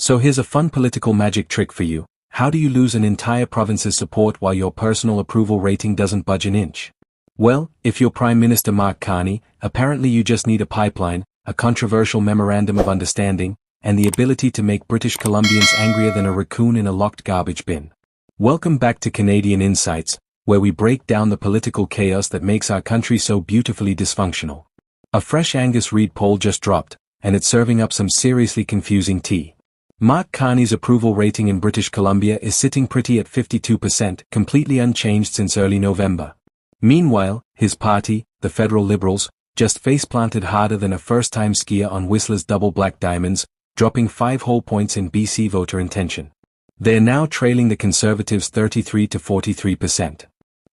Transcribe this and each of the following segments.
So here's a fun political magic trick for you. How do you lose an entire province's support while your personal approval rating doesn't budge an inch? Well, if you're Prime Minister Mark Carney, apparently you just need a pipeline, a controversial memorandum of understanding, and the ability to make British Columbians angrier than a raccoon in a locked garbage bin. Welcome back to Canadian Insights, where we break down the political chaos that makes our country so beautifully dysfunctional. A fresh Angus Reid poll just dropped, and it's serving up some seriously confusing tea. Mark Carney's approval rating in British Columbia is sitting pretty at 52%, completely unchanged since early November. Meanwhile, his party, the Federal Liberals, just face-planted harder than a first-time skier on Whistler's double black diamonds, dropping 5 whole points in BC voter intention. They're now trailing the Conservatives 33 to 43%.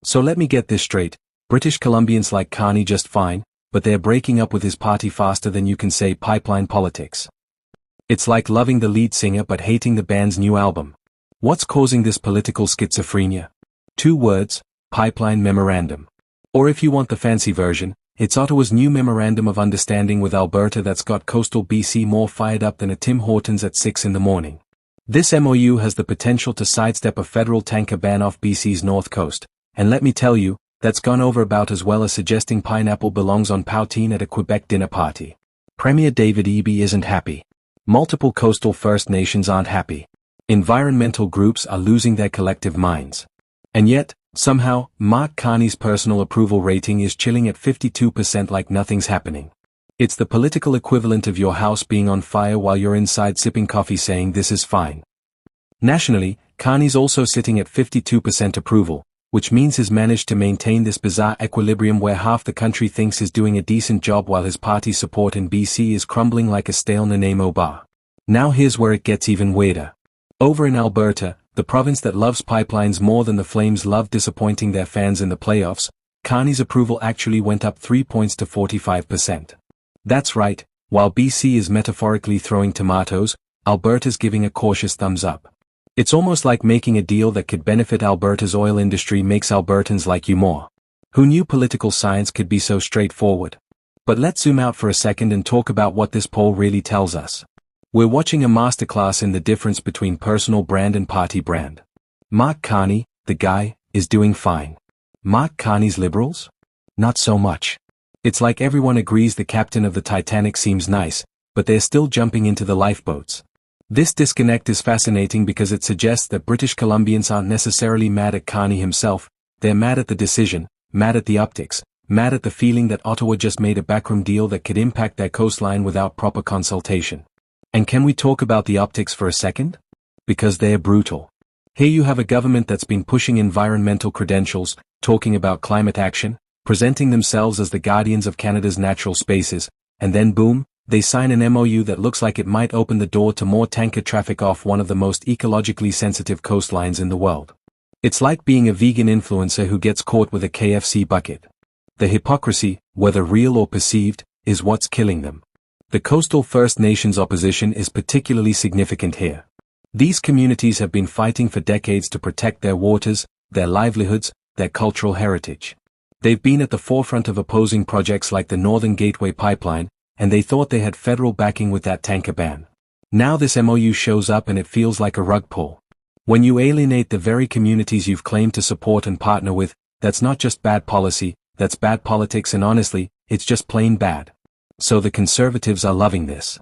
So let me get this straight, British Columbians like Carney just fine, but they're breaking up with his party faster than you can say pipeline politics. It's like loving the lead singer but hating the band's new album. What's causing this political schizophrenia? 2 words, pipeline memorandum. Or if you want the fancy version, it's Ottawa's new memorandum of understanding with Alberta that's got coastal BC more fired up than a Tim Hortons at 6 in the morning. This MOU has the potential to sidestep a federal tanker ban off BC's north coast, and let me tell you, that's gone over about as well as suggesting pineapple belongs on poutine at a Quebec dinner party. Premier David Eby isn't happy. Multiple coastal First Nations aren't happy. Environmental groups are losing their collective minds. And yet, somehow, Mark Carney's personal approval rating is chilling at 52% like nothing's happening. It's the political equivalent of your house being on fire while you're inside sipping coffee saying this is fine. Nationally, Carney's also sitting at 52% approval, which means he's managed to maintain this bizarre equilibrium where half the country thinks he's doing a decent job while his party's support in BC is crumbling like a stale Nanaimo bar. Now here's where it gets even weirder. Over in Alberta, the province that loves pipelines more than the Flames love disappointing their fans in the playoffs, Carney's approval actually went up 3 points to 45%. That's right, while BC is metaphorically throwing tomatoes, Alberta's giving a cautious thumbs up. It's almost like making a deal that could benefit Alberta's oil industry makes Albertans like you more. Who knew political science could be so straightforward? But let's zoom out for a second and talk about what this poll really tells us. We're watching a masterclass in the difference between personal brand and party brand. Mark Carney, the guy, is doing fine. Mark Carney's Liberals? Not so much. It's like everyone agrees the captain of the Titanic seems nice, but they're still jumping into the lifeboats. This disconnect is fascinating because it suggests that British Columbians aren't necessarily mad at Carney himself, they're mad at the decision, mad at the optics, mad at the feeling that Ottawa just made a backroom deal that could impact their coastline without proper consultation. And can we talk about the optics for a second? Because they're brutal. Here you have a government that's been pushing environmental credentials, talking about climate action, presenting themselves as the guardians of Canada's natural spaces, and then boom, they sign an MOU that looks like it might open the door to more tanker traffic off one of the most ecologically sensitive coastlines in the world. It's like being a vegan influencer who gets caught with a KFC bucket. The hypocrisy, whether real or perceived, is what's killing them. The coastal First Nations opposition is particularly significant here. These communities have been fighting for decades to protect their waters, their livelihoods, their cultural heritage. They've been at the forefront of opposing projects like the Northern Gateway Pipeline, and they thought they had federal backing with that tanker ban. Now this MOU shows up and it feels like a rug pull. When you alienate the very communities you've claimed to support and partner with, that's not just bad policy, that's bad politics, and honestly, it's just plain bad. So the Conservatives are loving this.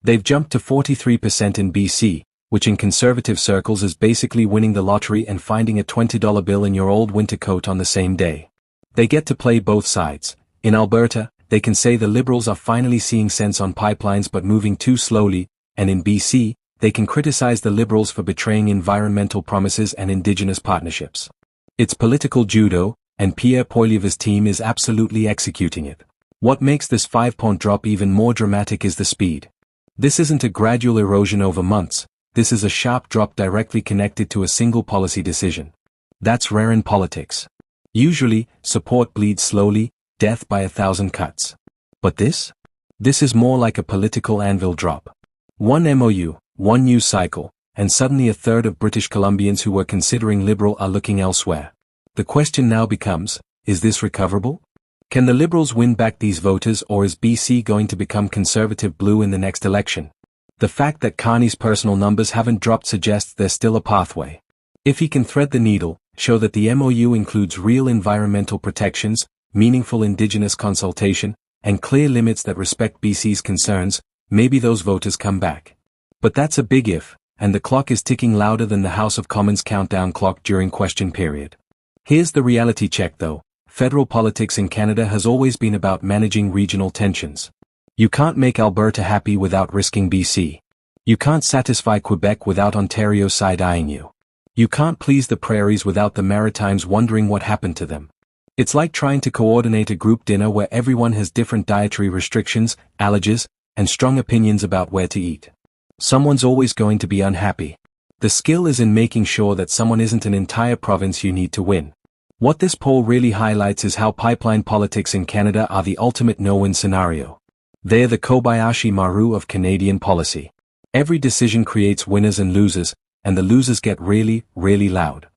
They've jumped to 43% in BC, which in Conservative circles is basically winning the lottery and finding a $20 bill in your old winter coat on the same day. They get to play both sides. In Alberta, they can say the Liberals are finally seeing sense on pipelines but moving too slowly, and in BC, they can criticize the Liberals for betraying environmental promises and Indigenous partnerships. It's political judo, and Pierre Poilievre's team is absolutely executing it. What makes this 5-point drop even more dramatic is the speed. This isn't a gradual erosion over months, this is a sharp drop directly connected to a single policy decision. That's rare in politics. Usually, support bleeds slowly, death by 1,000 cuts. But this? This is more like a political anvil drop. One MOU, one news cycle, and suddenly a third of British Columbians who were considering Liberal are looking elsewhere. The question now becomes, is this recoverable? Can the Liberals win back these voters, or is BC going to become Conservative blue in the next election? The fact that Carney's personal numbers haven't dropped suggests there's still a pathway. If he can thread the needle, show that the MOU includes real environmental protections, meaningful Indigenous consultation, and clear limits that respect BC's concerns, maybe those voters come back. But that's a big if, and the clock is ticking louder than the House of Commons countdown clock during question period. Here's the reality check though. Federal politics in Canada has always been about managing regional tensions. You can't make Alberta happy without risking BC. You can't satisfy Quebec without Ontario side-eyeing you. You can't please the prairies without the Maritimes wondering what happened to them. It's like trying to coordinate a group dinner where everyone has different dietary restrictions, allergies, and strong opinions about where to eat. Someone's always going to be unhappy. The skill is in making sure that someone isn't an entire province you need to win. What this poll really highlights is how pipeline politics in Canada are the ultimate no-win scenario. They're the Kobayashi Maru of Canadian policy. Every decision creates winners and losers, and the losers get really, really loud.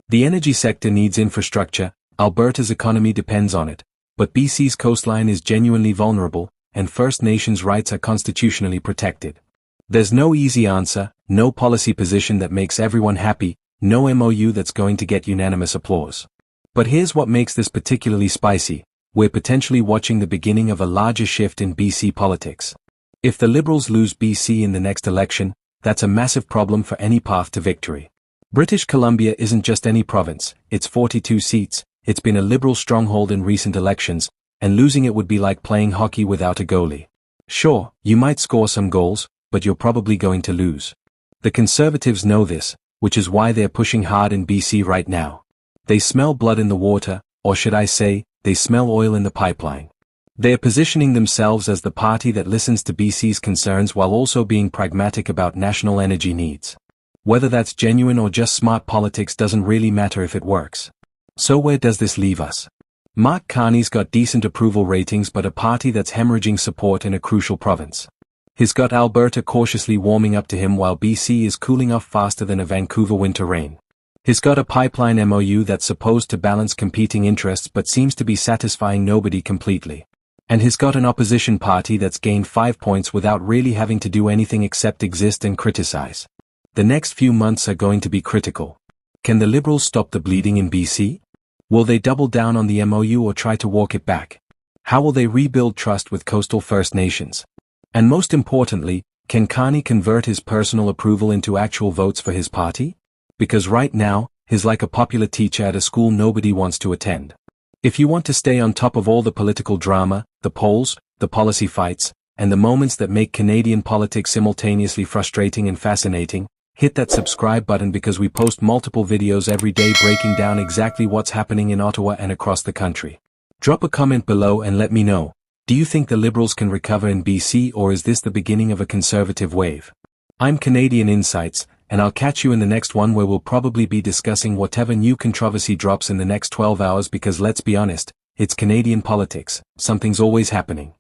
The energy sector needs infrastructure, Alberta's economy depends on it, but BC's coastline is genuinely vulnerable, and First Nations rights are constitutionally protected. There's no easy answer, no policy position that makes everyone happy, no MOU that's going to get unanimous applause. But here's what makes this particularly spicy. We're potentially watching the beginning of a larger shift in BC politics. If the Liberals lose BC in the next election, that's a massive problem for any path to victory. British Columbia isn't just any province, it's 42 seats, it's been a Liberal stronghold in recent elections, and losing it would be like playing hockey without a goalie. Sure, you might score some goals, but you're probably going to lose. The Conservatives know this, which is why they're pushing hard in BC right now. They smell blood in the water, or should I say, they smell oil in the pipeline. They're positioning themselves as the party that listens to BC's concerns while also being pragmatic about national energy needs. Whether that's genuine or just smart politics doesn't really matter if it works. So where does this leave us? Mark Carney's got decent approval ratings but a party that's hemorrhaging support in a crucial province. He's got Alberta cautiously warming up to him while BC is cooling off faster than a Vancouver winter rain. He's got a pipeline MOU that's supposed to balance competing interests but seems to be satisfying nobody completely. And he's got an opposition party that's gained 5 points without really having to do anything except exist and criticize. The next few months are going to be critical. Can the Liberals stop the bleeding in BC? Will they double down on the MOU or try to walk it back? How will they rebuild trust with coastal First Nations? And most importantly, can Carney convert his personal approval into actual votes for his party? Because right now, he's like a popular teacher at a school nobody wants to attend. If you want to stay on top of all the political drama, the polls, the policy fights, and the moments that make Canadian politics simultaneously frustrating and fascinating, hit that subscribe button because we post multiple videos every day breaking down exactly what's happening in Ottawa and across the country. Drop a comment below and let me know. Do you think the Liberals can recover in BC or is this the beginning of a Conservative wave? I'm Canadian Insights, and I'll catch you in the next one where we'll probably be discussing whatever new controversy drops in the next 12 hours because let's be honest, it's Canadian politics, something's always happening.